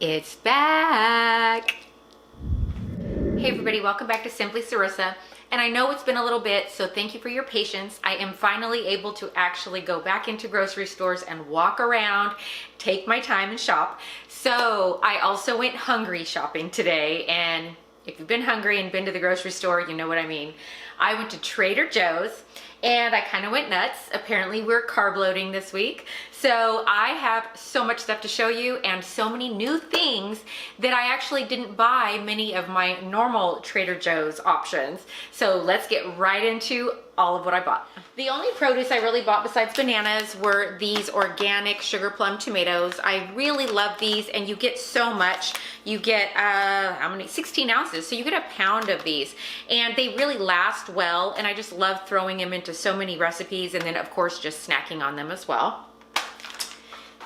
It's back. Hey everybody, welcome back to Simply Sarissa. And I know it's been a little bit, so thank you for your patience. I am finally able to actually go back into grocery stores and walk around, take my time and shop. So I also went hungry shopping today, and if you've been hungry and been to the grocery store, you know what I mean. I went to Trader Joe's and I kind of went nuts. Apparently we're carb loading this week. So I have so much stuff to show you and so many new things that I actually didn't buy many of my normal Trader Joe's options. So let's get right into all of what I bought. The only produce I really bought besides bananas were these organic sugar plum tomatoes. I really love these, and you get so much. You get, how many? 16 ounces. So you get a pound of these, and they really last well. And I just love throwing them into so many recipes, and then of course just snacking on them as well.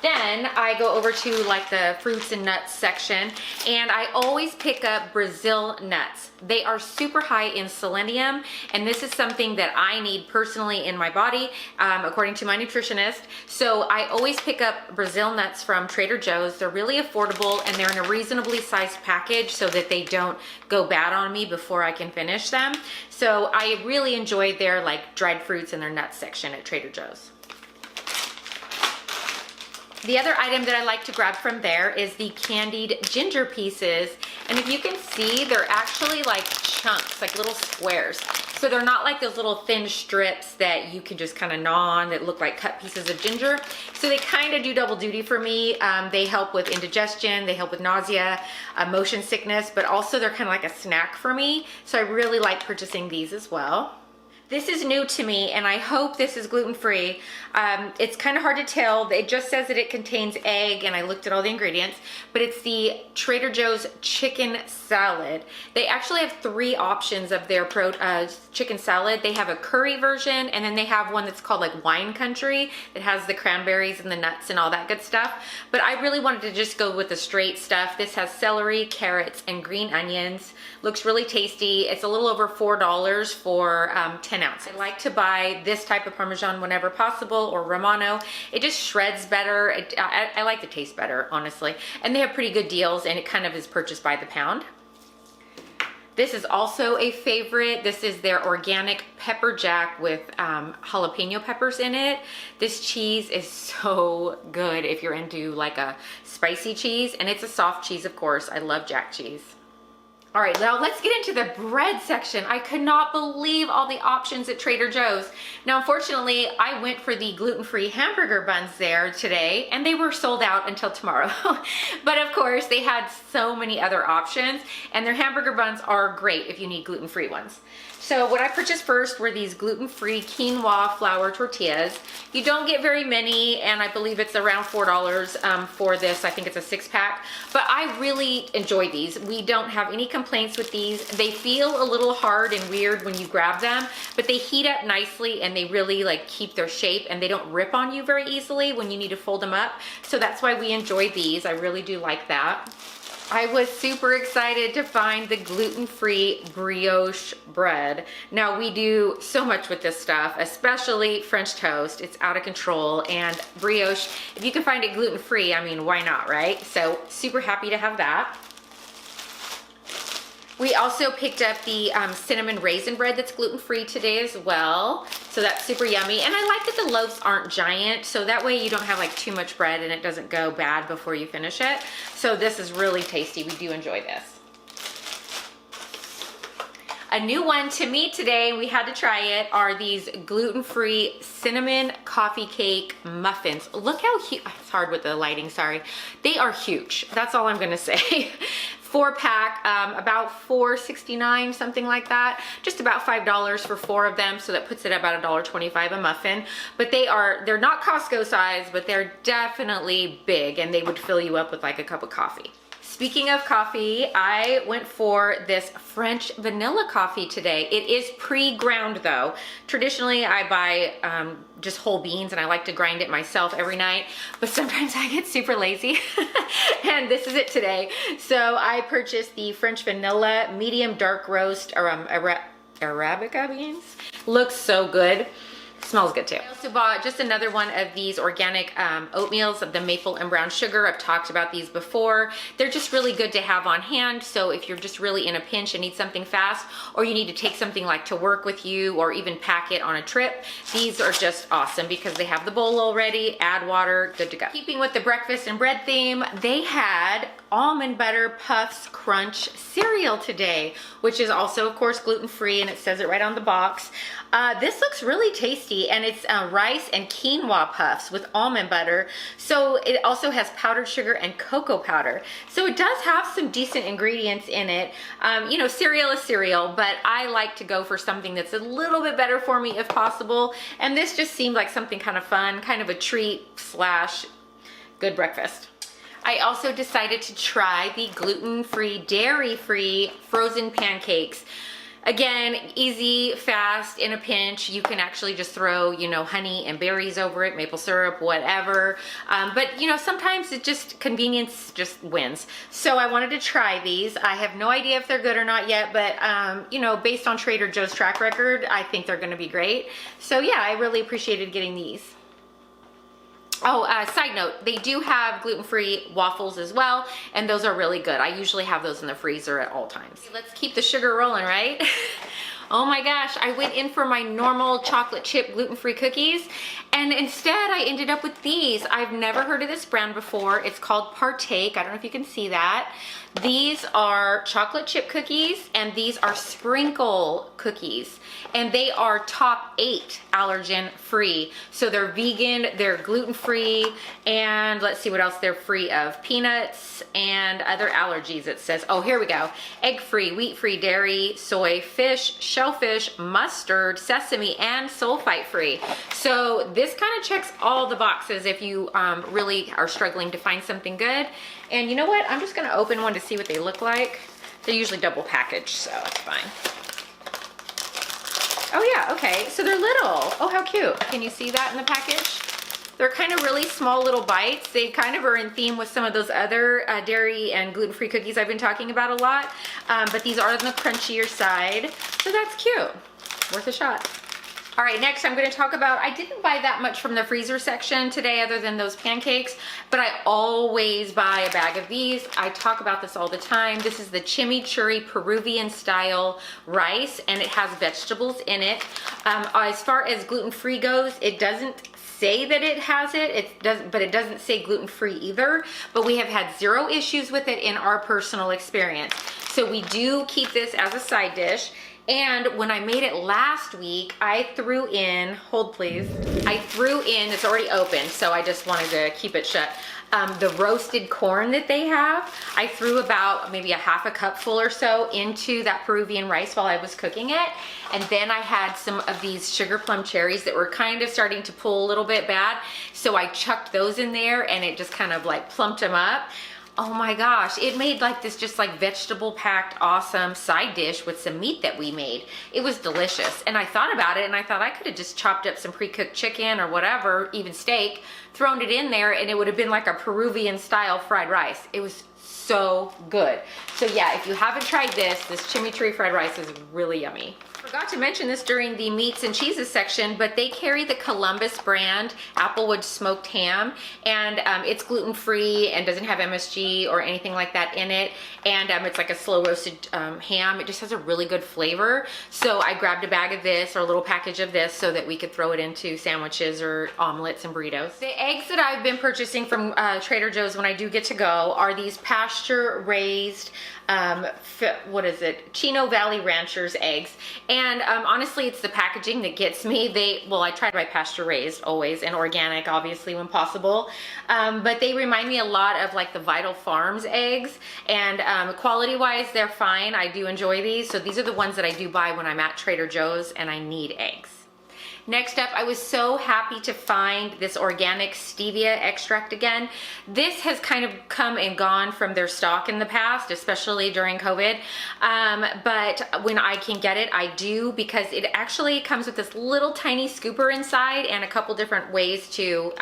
Then I go over to like the fruits and nuts section, and I always pick up Brazil nuts. They are super high in selenium, and this is something that I need personally in my body, according to my nutritionist. So I always pick up Brazil nuts from Trader Joe's. They're really affordable, and they're in a reasonably sized package so that they don't go bad on me before I can finish them. So I really enjoy their like dried fruits and their nuts section at Trader Joe's. The other item that I like to grab from there is the candied ginger pieces. And if you can see, they're actually like chunks, like little squares. So they're not like those little thin strips that you can just kind of gnaw on that look like cut pieces of ginger. So they kind of do double duty for me. They help with indigestion, they help with nausea, motion sickness, but also they're kind of like a snack for me. So I really like purchasing these as well. This is new to me, and I hope this is gluten-free. It's kind of hard to tell. It just says that it contains egg, and I looked at all the ingredients, but it's the Trader Joe's chicken salad. They actually have 3 options of their chicken salad. They have a curry version, and then they have one that's called like wine country. It has the cranberries and the nuts and all that good stuff. But I really wanted to just go with the straight stuff. This has celery, carrots, and green onions. Looks really tasty. It's a little over $4 for 10 ounces. I like to buy this type of Parmesan whenever possible, or Romano. It just shreds better. I like the taste better, honestly. And they have pretty good deals, and it kind of is purchased by the pound. This is also a favorite. This is their organic pepper jack with jalapeno peppers in it. This cheese is so good if you're into like a spicy cheese, and it's a soft cheese, of course. I love jack cheese. All right, now let's get into the bread section. I could not believe all the options at Trader Joe's. Now, unfortunately, I went for the gluten-free hamburger buns there today, and they were sold out until tomorrow. But of course, they had so many other options, and their hamburger buns are great if you need gluten-free ones. So what I purchased first were these gluten-free quinoa flour tortillas. You don't get very many, and I believe it's around $4 for this. I think it's a 6-pack, but I really enjoy these. We don't have any complaints with these. They feel a little hard and weird when you grab them, but they heat up nicely, and they really like keep their shape, and they don't rip on you very easily when you need to fold them up. So that's why we enjoy these. I really do like that. I was super excited to find the gluten-free brioche bread. Now, we do so much with this stuff, especially French toast. It's out of control, and brioche, if you can find it gluten-free, I mean, why not, right? So super happy to have that. We also picked up the cinnamon raisin bread that's gluten-free today as well. So that's super yummy. And I like that the loaves aren't giant, so that way you don't have like too much bread and it doesn't go bad before you finish it. So this is really tasty. We do enjoy this. A new one to me today, we had to try it, are these gluten-free cinnamon coffee cake muffins. Look how huge, it's hard with the lighting, sorry. They are huge, that's all I'm gonna say. 4-pack, about $4.69, something like that. Just about $5 for 4 of them, so that puts it at about $1.25 a muffin. But they're not Costco size, but they're definitely big, and they would fill you up with like a cup of coffee. Speaking of coffee, I went for this French vanilla coffee today. It is pre-ground though. Traditionally, I buy just whole beans, and I like to grind it myself every night, but sometimes I get super lazy and this is it today. So I purchased the French vanilla medium dark roast or Arabica beans. Looks so good. Smells good too. I also bought just another one of these organic oatmeals of the maple and brown sugar. I've talked about these before. They're just really good to have on hand. So if you're just really in a pinch and need something fast, or you need to take something like to work with you, or even pack it on a trip, these are just awesome because they have the bowl already, add water, good to go. Keeping with the breakfast and bread theme, they had almond butter puffs crunch cereal today, which is also of course gluten-free, and it says it right on the box. This looks really tasty, and it's rice and quinoa puffs with almond butter. So it also has powdered sugar and cocoa powder. So it does have some decent ingredients in it. You know, cereal is cereal, but I like to go for something that's a little bit better for me if possible. And this just seemed like something kind of fun, kind of a treat slash good breakfast. I also decided to try the gluten-free, dairy-free frozen pancakes. Again, easy, fast, in a pinch. You can actually just throw, you know, honey and berries over it, maple syrup, whatever. But, you know, sometimes it just, convenience just wins. So I wanted to try these. I have no idea if they're good or not yet, but, you know, based on Trader Joe's track record, I think they're gonna be great. So yeah, I really appreciated getting these. Oh, side note, they do have gluten-free waffles as well, and those are really good. I usually have those in the freezer at all times. Let's keep the sugar rolling, right? Oh my gosh, I went in for my normal chocolate chip gluten-free cookies, and instead I ended up with these. I've never heard of this brand before. It's called Partake. I don't know if you can see that. These are chocolate chip cookies, and these are sprinkle cookies, and they are top 8 allergen free. So they're vegan, they're gluten-free, and let's see what else they're free of. Peanuts and other allergies, it says. Oh, here we go. Egg-free, wheat-free, dairy, soy, fish, shellfish, mustard, sesame, and sulfite-free. So this kind of checks all the boxes if you really are struggling to find something good. And you know what? I'm just gonna open one to see what they look like. They're usually double packaged, so it's fine. Oh yeah, okay, so they're little. Oh, how cute. Can you see that in the package? They're kind of really small little bites. They kind of are in theme with some of those other dairy and gluten-free cookies I've been talking about a lot. But these are on the crunchier side, so that's cute. Worth a shot. All right, next I'm going to talk about, I didn't buy that much from the freezer section today other than those pancakes, but I always buy a bag of these. I talk about this all the time. This is the chimichurri Peruvian style rice, and it has vegetables in it. As far as gluten-free goes, it doesn't say that it has it, but it doesn't say gluten-free either, but we have had 0 issues with it in our personal experience. So we do keep this as a side dish. And when I made it last week, I threw in, hold please, I threw in, it's already open, so I just wanted to keep it shut, the roasted corn that they have. I threw about maybe a half a cupful or so into that Peruvian rice while I was cooking it. And then I had some of these sugar plum cherries that were kind of starting to pull a little bit bad. So I chucked those in there, and it just kind of like plumped them up. Oh my gosh, it made like this just like vegetable packed awesome side dish with some meat that we made. It was delicious. And I thought about it, and I thought I could have just chopped up some pre-cooked chicken or whatever, even steak, thrown it in there, and it would have been like a Peruvian style fried rice. It was so good. So yeah, if you haven't tried this chimichurri fried rice is really yummy. Forgot to mention this during the meats and cheeses section, but they carry the Columbus brand Applewood smoked ham, and it's gluten-free and doesn't have MSG or anything like that in it, and it's like a slow roasted ham. It just has a really good flavor. So I grabbed a bag of this, or a little package of this, so that we could throw it into sandwiches or omelets and burritos. The eggs that I've been purchasing from Trader Joe's when I do get to go are these pasture raised what is it, Chino Valley Ranchers eggs. And honestly, it's the packaging that gets me. Well, I try to buy pasture raised always, and organic obviously when possible, but they remind me a lot of like the Vital Farms eggs, and quality wise they're fine. I do enjoy these, so these are the ones that I do buy when I'm at Trader Joe's and I need eggs. Next up, I was so happy to find this organic stevia extract again. This has kind of come and gone from their stock in the past, especially during COVID. But when I can get it, I do, because it actually comes with this little tiny scooper inside and a couple different ways to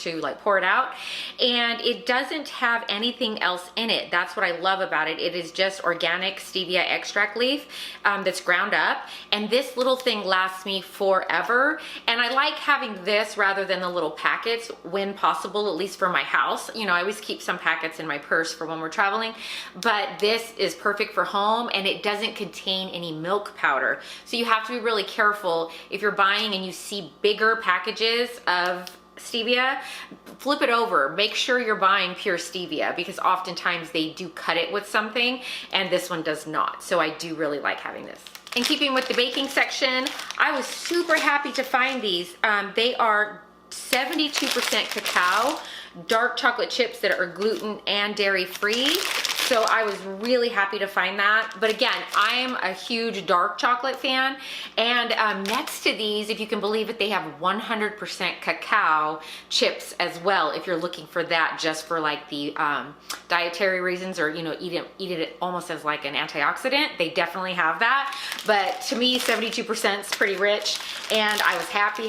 to like pour it out. And it doesn't have anything else in it. That's what I love about it. It is just organic stevia extract leaf that's ground up. And this little thing lasts me forever. And I like having this rather than the little packets when possible, at least for my house. You know, I always keep some packets in my purse for when we're traveling, but this is perfect for home, and it doesn't contain any milk powder. So you have to be really careful if you're buying and you see bigger packages of stevia, flip it over. Make sure you're buying pure stevia, because oftentimes they do cut it with something and this one does not. So I do really like having this. In keeping with the baking section, I was super happy to find these. They are 72% cacao, dark chocolate chips that are gluten and dairy free. So I was really happy to find that. But again, I'm a huge dark chocolate fan. And next to these, if you can believe it, they have 100% cacao chips as well, if you're looking for that just for like the dietary reasons, or, you know, eat it almost as like an antioxidant. They definitely have that. But to me, 72% is pretty rich. And I was happy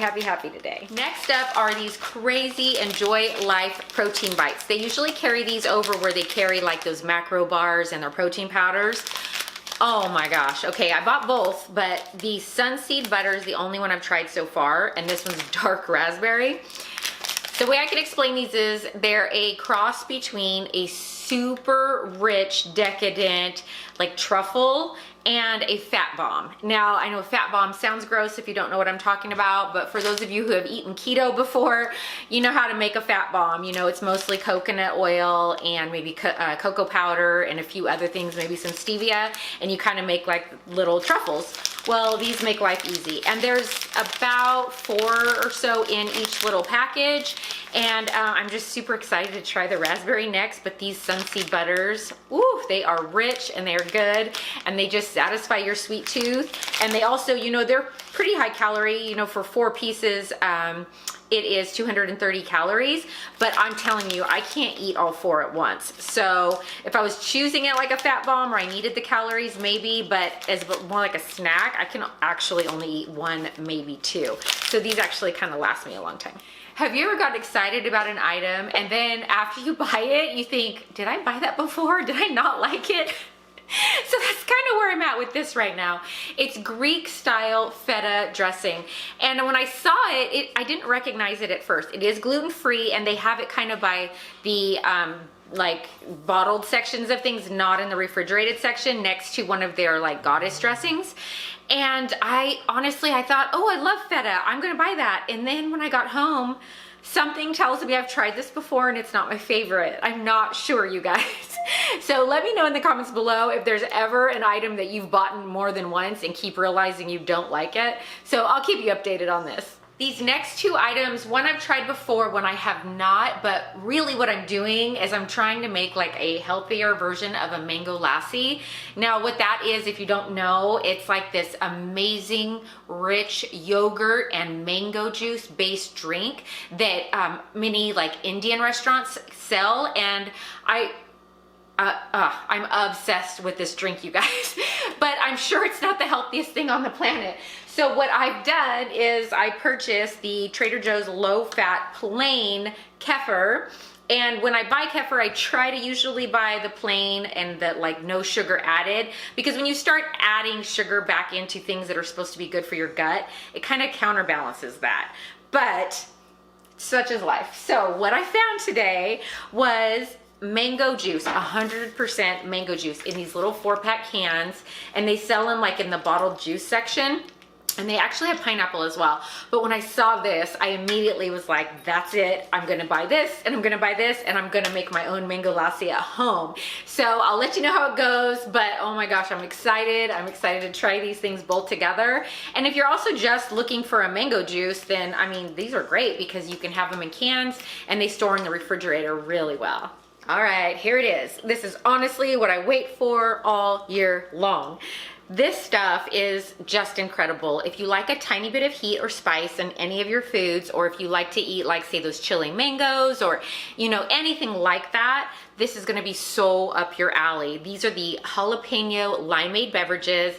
today. Next up are these crazy Enjoy Life protein bites. They usually carry these over where they carry like those macro bars and their protein powders. Oh my gosh. Okay, I bought both, but the Sunseed butter is the only one I've tried so far, and this one's dark raspberry. The way I can explain these is they're a cross between a super rich, decadent, like truffle and a fat bomb. Now, I know a fat bomb sounds gross if you don't know what I'm talking about, but for those of you who have eaten keto before, you know how to make a fat bomb. You know, it's mostly coconut oil and maybe cocoa powder and a few other things, maybe some stevia, and you kind of make like little truffles. Well, these make life easy. And there's about 4 or so in each little package. And I'm just super excited to try the raspberry next, but these Sunseed butters, ooh, they are rich and they're good, and they just satisfy your sweet tooth. And they also, you know, they're pretty high calorie, you know, for 4 pieces, it is 230 calories, but I'm telling you, I can't eat all 4 at once. So if I was choosing it like a fat bomb, or I needed the calories maybe, but as more like a snack, I can actually only eat 1, maybe 2. So these actually kind of last me a long time. Have you ever gotten excited about an item and then after you buy it, you think, did I buy that before? Did I not like it? So that's kind of where I'm at with this right now. It's Greek style feta dressing. And when I saw it, I didn't recognize it at first. It is gluten free, and they have it kind of by the like bottled sections of things, not in the refrigerated section, next to one of their like goddess dressings. And I thought, oh, I love feta, I'm gonna buy that. And then when I got home, something tells me I've tried this before and it's not my favorite. I'm not sure, you guys. So let me know in the comments below if there's ever an item that you've bought more than once and keep realizing you don't like it. So I'll keep you updated on this. These next 2 items, one I've tried before, one I have not, but really what I'm doing is I'm trying to make like a healthier version of a mango lassi. Now what that is, if you don't know, it's like this amazing rich yogurt and mango juice based drink that many like Indian restaurants sell, and I'm obsessed with this drink, you guys, but I'm sure it's not the healthiest thing on the planet. So what I've done is I purchased the Trader Joe's low-fat plain kefir. And when I buy kefir, I try to usually buy the plain and the like no sugar added, because when you start adding sugar back into things that are supposed to be good for your gut, it kind of counterbalances that. But such is life. So what I found today was mango juice, 100% mango juice in these little 4-pack cans, and they sell them like in the bottled juice section. And they actually have pineapple as well. But when I saw this, I immediately was like, that's it. I'm gonna buy this, and I'm gonna buy this, and I'm gonna make my own mango lassi at home. So I'll let you know how it goes, but oh my gosh, I'm excited. I'm excited to try these things both together. And if you're also just looking for a mango juice, then I mean, these are great because you can have them in cans and they store in the refrigerator really well. All right, here it is. This is honestly what I wait for all year long. This stuff is just incredible. If you like a tiny bit of heat or spice in any of your foods, or if you like to eat like say those chili mangoes, or you know, anything like that, this is gonna be so up your alley. These are the jalapeno limeade beverages.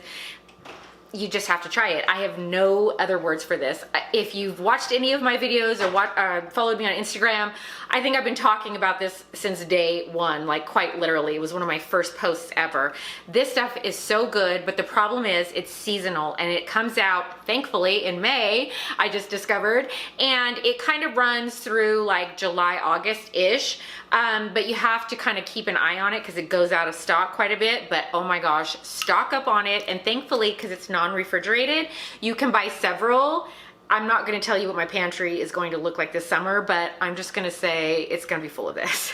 you just have to try it. I have no other words for this. If you've watched any of my videos or followed me on Instagram, I think I've been talking about this since day one, like quite literally. It was one of my first posts ever. This stuff is so good, but the problem is it's seasonal and it comes out, thankfully, in May, I just discovered, and it kind of runs through like July, August-ish. But you have to kind of keep an eye on it because it goes out of stock quite a bit. But oh my gosh, stock up on it. And thankfully, because it's non-refrigerated, you can buy several. I'm not going to tell you what my pantry is going to look like this summer, but I'm just going to say it's going to be full of this.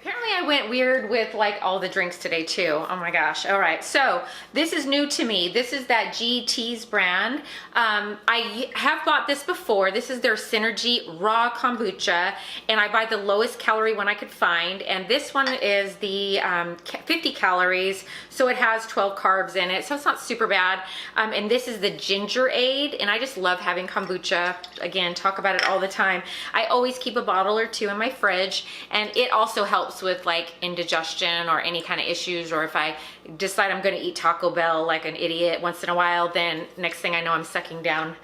Apparently I went weird with like all the drinks today too. Oh my gosh. All right. So this is new to me. This is that GT's brand. I have bought this before. This is their Synergy Raw Kombucha, and I buy the lowest calorie one I could find. And this one is the 50 calories. So it has 12 carbs in it. So it's not super bad. And this is the Ginger Aid. And I just love having kombucha. Again, talk about it all the time. I always keep a bottle or two in my fridge, and it also helps with like indigestion or any kind of issues, or if I decide I'm going to eat Taco Bell like an idiot once in a while, then next thing I know I'm sucking down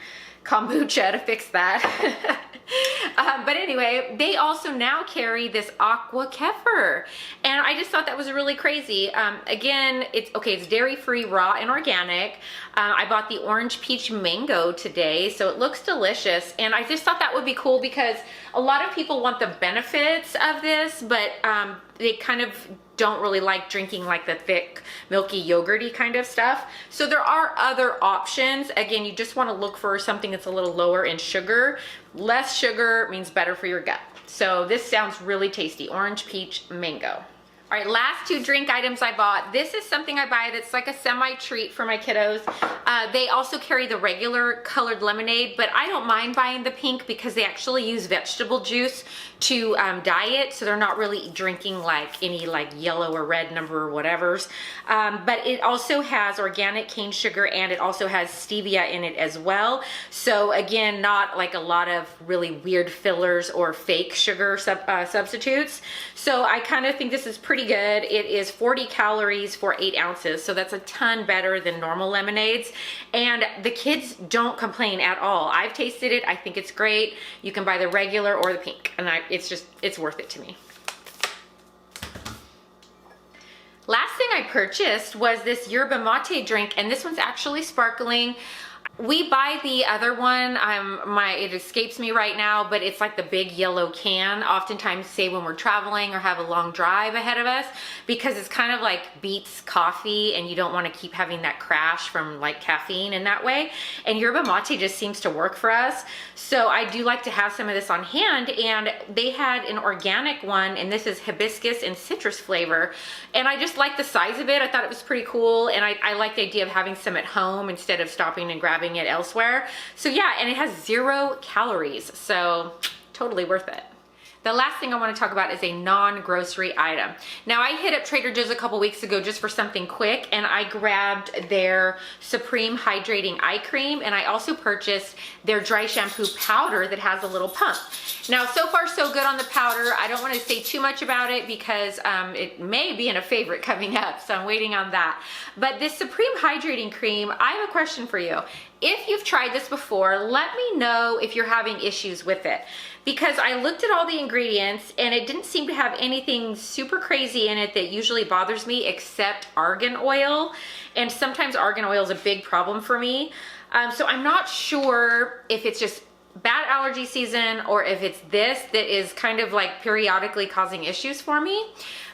kombucha to fix that. But anyway, they also now carry this aqua kefir, and I just thought that was really crazy. Again, it's dairy-free, raw, and organic. I bought the orange peach mango today, so it looks delicious, and I just thought that would be cool because a lot of people want the benefits of this, but they kind of don't really like drinking like the thick, milky, yogurty kind of stuff. So there are other options. Again, you just want to look for something that's a little lower in sugar. Less sugar means better for your gut. So this sounds really tasty. Orange peach mango. All right, last two drink items I bought. This is something I buy that's like a semi-treat for my kiddos. They also carry the regular colored lemonade, but I don't mind buying the pink because they actually use vegetable juice to dye it, so they're not really drinking like any like yellow or red number or whatevers. But it also has organic cane sugar, and it also has stevia in it as well. So again, not like a lot of really weird fillers or fake sugar substitutes. So I kind of think this is pretty good. It is 40 calories for 8 ounces, so that's a ton better than normal lemonades, and the kids don't complain at all. I've tasted it. I think it's great. You can buy the regular or the pink, and it's worth it to me. Last thing I purchased was this yerba mate drink, and this one's actually sparkling. We buy the other one, it escapes me right now, but it's like the big yellow can, oftentimes say when we're traveling or have a long drive ahead of us, because it's kind of like beats coffee and you don't want to keep having that crash from like caffeine in that way. And yerba mate just seems to work for us. So I do like to have some of this on hand, and they had an organic one, and this is hibiscus and citrus flavor. And I just like the size of it. I thought it was pretty cool, and I like the idea of having some at home instead of stopping and grabbing it elsewhere. So yeah, and it has 0 calories, so totally worth it. The last thing I want to talk about is a non-grocery item. Now, I hit up Trader Joe's a couple weeks ago just for something quick, and I grabbed their Supreme Hydrating Eye Cream, and I also purchased their dry shampoo powder that has a little pump. Now, so far so good on the powder. I don't want to say too much about it because it may be in a favorite coming up, so I'm waiting on that. But this Supreme Hydrating Cream, I have a question for you. If you've tried this before, let me know if you're having issues with it, because I looked at all the ingredients and it didn't seem to have anything super crazy in it that usually bothers me except argan oil, and sometimes argan oil is a big problem for me. So I'm not sure if it's just bad allergy season or if it's this that is kind of like periodically causing issues for me.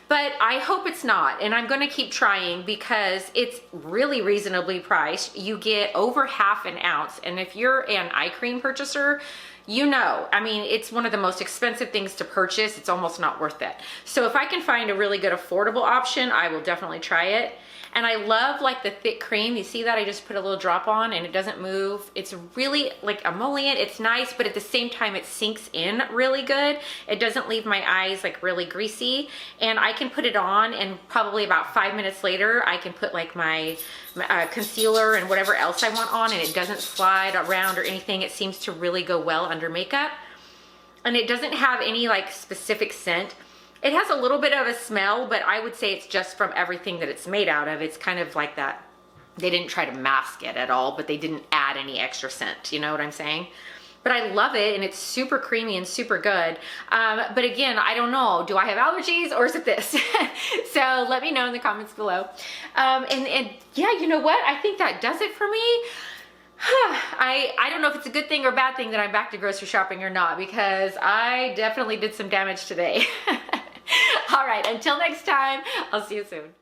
But I hope it's not, and I'm gonna keep trying because it's really reasonably priced. You get over half an ounce, and if you're an eye cream purchaser, you know, I mean, it's one of the most expensive things to purchase. It's almost not worth it. So if I can find a really good affordable option, I will definitely try it. And I love like the thick cream. You see that? I just put a little drop on and it doesn't move. It's really like emollient. It's nice, but at the same time it sinks in really good. It doesn't leave my eyes like really greasy. And I can put it on and probably about 5 minutes later, I can put like my concealer and whatever else I want on, and it doesn't slide around or anything. It seems to really go well under makeup. And it doesn't have any like specific scent. It has a little bit of a smell, but I would say it's just from everything that it's made out of. It's kind of like that They didn't try to mask it at all, but they didn't add any extra scent. You know what I'm saying? But I love it, and it's super creamy and super good. But again, I don't know, do I have allergies or is it this? So let me know in the comments below. And yeah, you know what? I think that does it for me. I don't know if it's a good thing or bad thing that I'm back to grocery shopping or not, because I definitely did some damage today. All right, until next time, I'll see you soon.